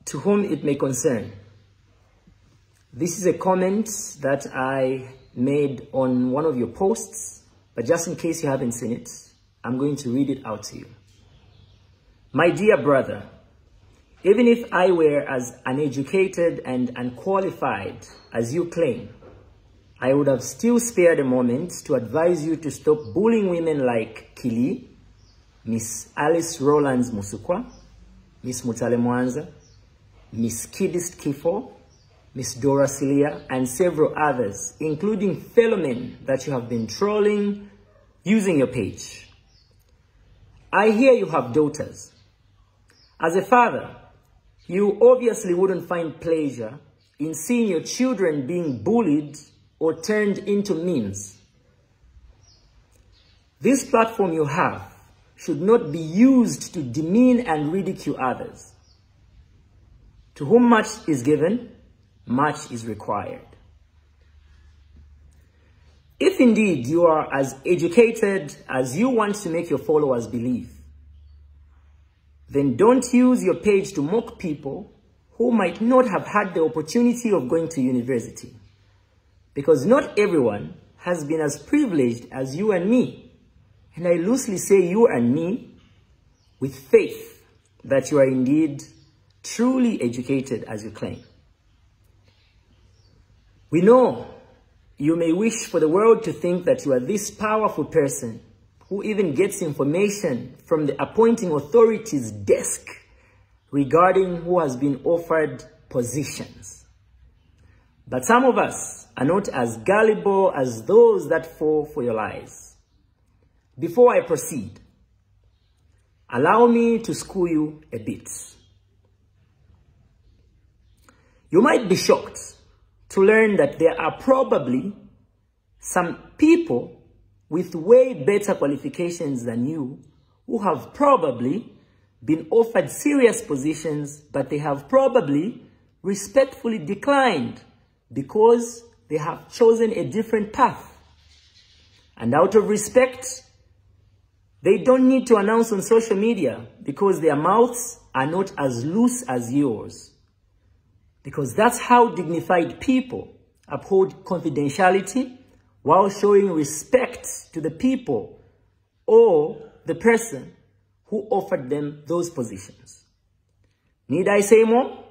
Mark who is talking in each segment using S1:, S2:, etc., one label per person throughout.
S1: To whom it may concern. This is a comment that I made on one of your posts, but just in case you haven't seen it, I'm going to read it out to you. My dear brother, even if I were as uneducated and unqualified as you claim, I would have still spared a moment to advise you to stop bullying women like Kili, Miss Alice Rollins Musukwa, Miss Mutale Mwanza, Miss Kidist Kifo, Miss Dora Celia, and several others, including fellow men that you have been trolling using your page. I hear you have daughters. As a father, you obviously wouldn't find pleasure in seeing your children being bullied or turned into memes. This platform you have should not be used to demean and ridicule others. To whom much is given, much is required. If indeed you are as educated as you want to make your followers believe, then don't use your page to mock people who might not have had the opportunity of going to university. Because not everyone has been as privileged as you and me. And I loosely say you and me with faith that you are indeed truly educated as you claim. We know you may wish for the world to think that you are this powerful person who even gets information from the appointing authority's desk regarding who has been offered positions. But some of us are not as gullible as those that fall for your lies. Before I proceed, allow me to school you a bit. You might be shocked to learn that there are probably some people with way better qualifications than you who have probably been offered serious positions, but they have probably respectfully declined because they have chosen a different path. And out of respect, they don't need to announce on social media because their mouths are not as loose as yours. Because that's how dignified people uphold confidentiality while showing respect to the people or the person who offered them those positions. Need I say more?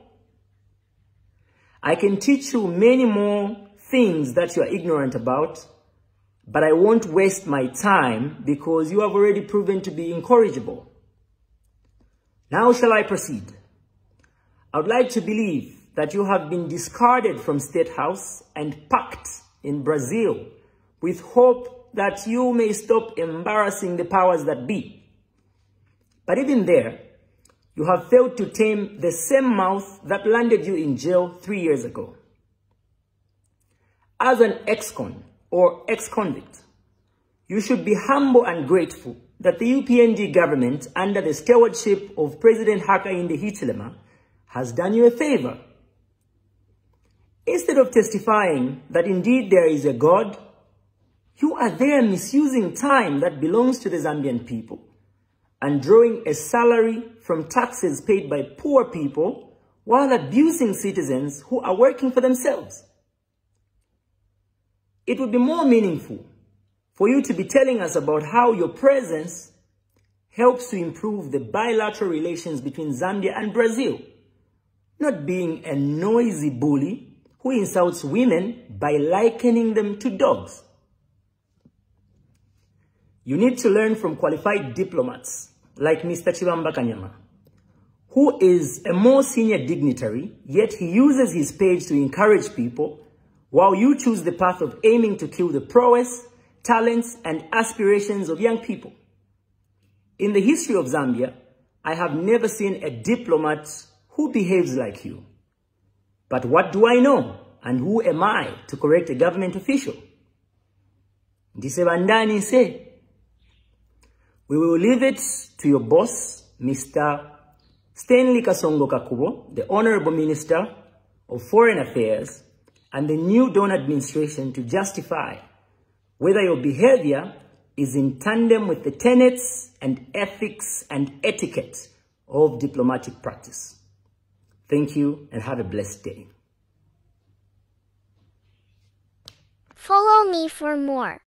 S1: I can teach you many more things that you are ignorant about, but I won't waste my time because you have already proven to be incorrigible. Now shall I proceed? I would like to believe that you have been discarded from State House and packed in Brazil with hope that you may stop embarrassing the powers that be. But even there, you have failed to tame the same mouth that landed you in jail 3 years ago. As an ex-con or ex-convict, you should be humble and grateful that the UPND government, under the stewardship of President Hakainde Hichilema, has done you a favor. Instead of testifying that indeed there is a God, you are there misusing time that belongs to the Zambian people and drawing a salary from taxes paid by poor people while abusing citizens who are working for themselves. It would be more meaningful for you to be telling us about how your presence helps to improve the bilateral relations between Zambia and Brazil, not being a noisy bully who insults women by likening them to dogs. You need to learn from qualified diplomats like Mr. Chibamba Kanyama, who is a more senior dignitary, yet he uses his page to encourage people, while you choose the path of aiming to kill the prowess, talents, and aspirations of young people. In the history of Zambia, I have never seen a diplomat who behaves like you. But what do I know? And who am I to correct a government official? Ndisebandani say, we will leave it to your boss, Mr. Stanley Kasongo Kakubo, the Honorable Minister of Foreign Affairs, and the new Dawn administration to justify whether your behavior is in tandem with the tenets and ethics and etiquette of diplomatic practice. Thank you and have a blessed day.
S2: Follow me for more.